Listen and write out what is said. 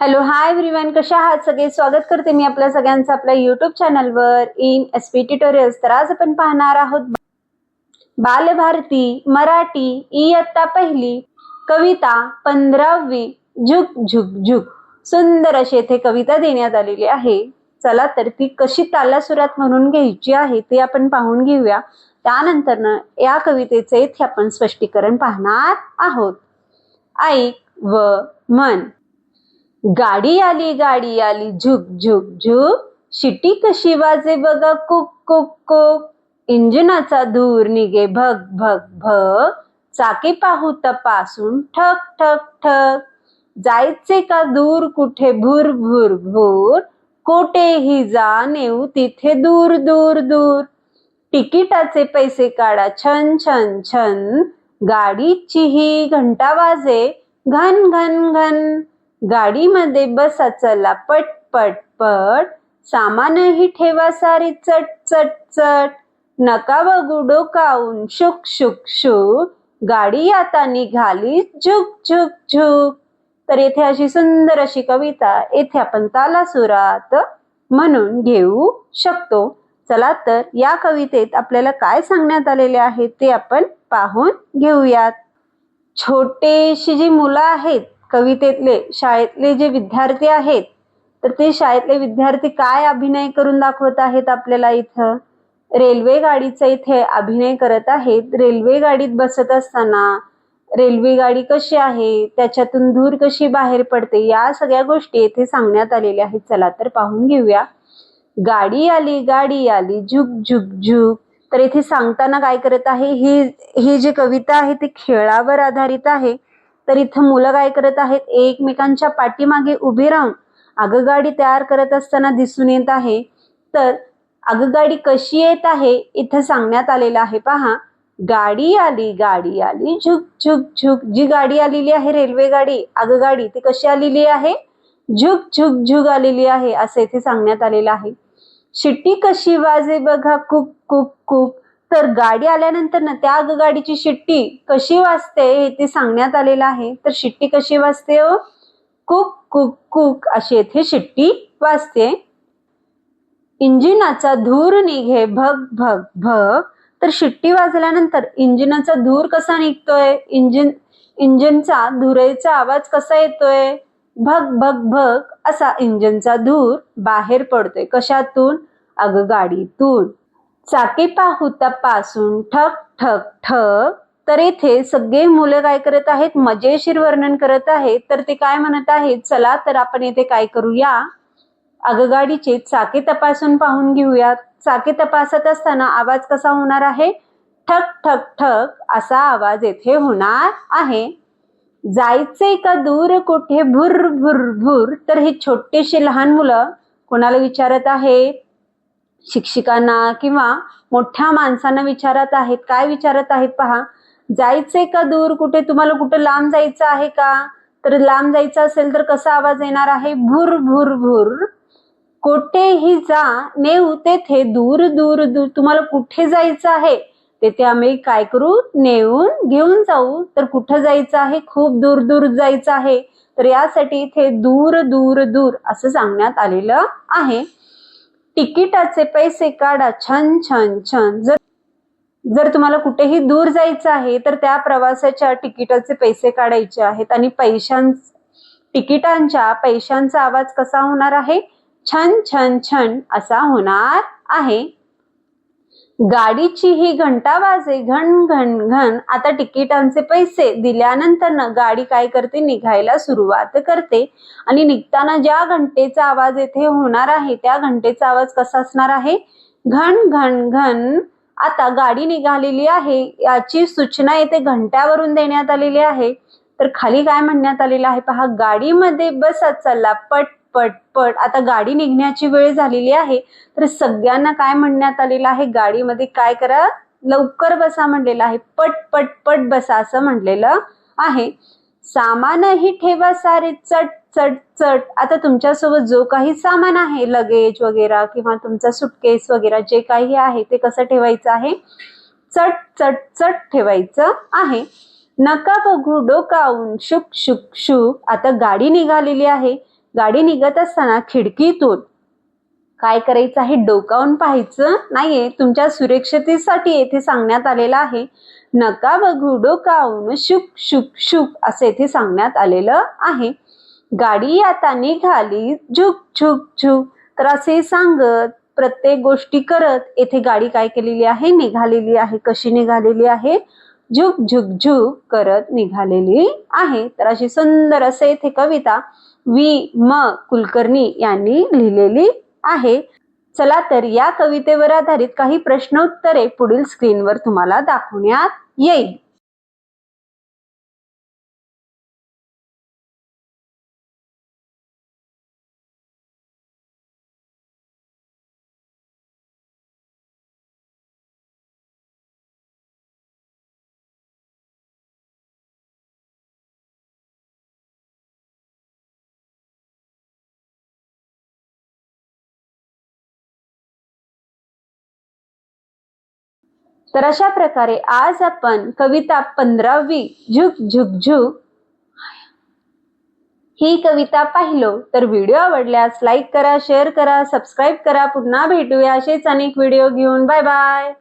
Hello hi everyone, कशा आहात सगळे? स्वागत करते मी आपल्या सगळ्यांचं आपल्या YouTube चॅनलवर इन एसपी ट्युटोरियल्स. तर आज आपण पाहणार आहोत बालभारती मराठी इयत्ता पहिली कविता 15वी झुक झुक झुक. सुंदर अशी येथे कविता देण्यात आलेली आहे. चला तर ती कशी तालासुरात म्हणून घ्यायची आहे ते आपण पाहून घेऊया. त्यानंतर या कवितेचे इथे आपण स्पष्टीकरण पाहणार आहोत. ऐक व म्हण. गाडी आली झुक झुक झुक. शिटी कशी वाजे बघा कुक कुक कुक. इंजिनाचा धूर निघे भग भग भग. चाके पाहू तपासून ठक ठक ठक. जायचे का दूर कुठे भूर भूर भूर. कोठेही जा नेऊ तिथे दूर दूर दूर. तिकिटाचे पैसे काढा छन छन छन. गाडीची ही घंटा वाजे घन घन घन. गाडीमध्ये बसा चला पट पट पट. सामानही ठेवा सारी चट चट चट. नका बघू डोकावून शुक शुक शुक. गाडी आता निघाली झुक झुक झुक. तर येथे अशी सुंदर अशी कविता येथे आपण तालासुरात म्हणून घेऊ शकतो. चला तर या कवितेत आपल्याला काय सांगण्यात आलेले आहे ते आपण पाहून घेऊयात. छोटेशी जी मुलं आहेत कवितेतले, शाळेतले जे विद्यार्थी आहेत, तर ते शाळेतले विद्यार्थी काय अभिनय करून दाखवत आहेत आपल्याला इथं. रेल्वे गाडीचा इथे अभिनय करत आहेत. रेल्वे गाडीत बसत असताना रेल्वे गाडी कशी आहे, त्याच्यातून धूर कशी बाहेर पडते, या सगळ्या गोष्टी येथे सांगण्यात आलेल्या आहेत. चला तर पाहून घेऊया. गाडी आली झुक झुक झुक. तर इथे सांगताना काय करत आहे, ही जी कविता आहे ती खेळावर आधारित आहे. तर इथं मुलं काय करत आहेत, एकमेकांच्या पाठीमागे उभे राहून आगगाडी तयार करत असताना दिसून येत आहे. तर आगगाडी कशी येत आहे इथं सांगण्यात आलेलं आहे. पहा, गाडी आली झुक झुक झुक. जी गाडी आलेली आहे रेल्वे गाडी आगगाडी, ती कशी आलेली आहे, झुक झुक झुक आलेली आहे असं इथे सांगण्यात आलेलं आहे. शिट्टी कशी वाजे बघा कुक कुक कुक. तर गाडी आल्यानंतर ना त्या आगगाडीची शिट्टी कशी वाजते हे ते सांगण्यात आलेलं आहे. तर शिट्टी कशी वाजते हो, कुक कुक कुक अशी येथे शिट्टी वाजते. इंजिनाचा धूर निघे भग भग भग. तर शिट्टी वाजल्यानंतर इंजिनाचा धूर कसा निघतोय, इंजिनचा धुरेचा आवाज कसा येतोय, भग भग भग असा इंजिनचा धूर बाहेर पडतोय. कशातून, आगगाडीतून. चाके पाहू तपासून ठक ठक ठक. तर इथे सगळे मुलं काय करत आहेत, मजेशीर वर्णन करत आहेत. तर ते काय म्हणत आहेत, चला तर आपण इथे काय करूया, आगगाडीचे चाके तपासून पाहून घेऊयात. चाके तपासत असताना आवाज कसा होणार आहे, ठक ठक ठक असा आवाज येथे होणार आहे. जायचे का दूर कुठे भुर भुर भुर. तर हे छोटेसे लहान मुलं कोणाला विचारत आहेत, शिक्षकांना किंवा मोठ्या माणसांना विचारत आहेत. काय विचारत आहेत पहा, जायचे का दूर कुठे, तुम्हाला कुठे लांब जायचं आहे का. तर लांब जायचं असेल तर कसा आवाज येणार आहे, भुर भुर भुर. कोठेही जा नेऊ तेथे दूर दूर दूर. तुम्हाला कुठे जायचं आहे तेथे आम्ही काय करू, नेऊन घेऊन जाऊ. तर कुठं जायचं आहे, खूप दूर दूर जायचं आहे. तर यासाठी इथे दूर दूर दूर असं सांगण्यात आलेलं आहे. तिकिटाचे पैसे काढा छन छन छन. जर तुम्हाला कुठेही दूर जायचं आहे तर त्या प्रवासाच्या तिकिटाचे पैसे काढायचे आहेत. आणि तिकिटांच्या पैशांचा आवाज कसा होणार आहे, छन छन छन असा होणार आहे. गाडीची ही घंटा वाजे घन घन घन. आता तिकिटांचे पैसे दिल्यानंतर ना गाडी काय करते, निघायला सुरुवात करते. आणि निघताना ज्या घंटेचा आवाज येथे होणार आहे त्या घंटेचा आवाज कसा असणार आहे, घन घन घन. आता गाडी निघालेली आहे याची सूचना येथे घंट्यावरून देण्यात आलेली आहे. तर खाली काय म्हणण्यात आलेलं आहे पहा, गाडीमध्ये बसा चला पट पट पट. आता गाडी निघण्याची वेळ झालेली आहे तर सगळ्यांना काय म्हणण्यात आलेलं आहे, गाडीमध्ये काय करा, लवकर बसा म्हणलेलं आहे. पट पट पट बसा असं म्हणलेलं आहे. सामानही ठेवा सारे चट चट चट. आता तुमच्यासोबत जो काही सामान आहे, लगेज वगैरे किंवा तुमचा सुटकेस वगैरे जे काही आहे ते कसं ठेवायचं आहे, चट चट चट ठेवायचं आहे. नका बघू डोकावून शुक शुक शुक. आता गाडी निघालेली आहे गाडी निघत असताना खिडकीतून काय करायचं आहे, डोकावून पाहायचं नाहीये. तुमच्या सुरक्षिततेसाठी येथे सांगण्यात आलेलं आहे. नका बघू डोकावून, शुक शुक शुक असं येथे सांगण्यात आलेलं आहे. गाडी आता निघाली झुक झुक झुक, तर असे सांगत प्रत्येक गोष्टी करत येथे गाडी काय केलेली आहे, निघालेली आहे. कशी निघालेली आहे, झुक झुक झुक करत निघालेली आहे. तर अशी सुंदर असे येथे कविता V.म. कुलकर्णी यांनी लिहिलेली आहे. चला तर या कवितेवर आधारित काही प्रश्न उत्तरे पुढील स्क्रीनवर तुम्हाला दाखवण्यात येईल. तर अशा प्रकारे आज आपण कविता 15वी झुक झुक झुक ही कविता पाहिलो. तर व्हिडिओ आवडल्यास लाईक करा, शेअर करा, सबस्क्राईब करा. पुन्हा भेटूया असेच अनेक व्हिडिओ घेऊन. Bye bye.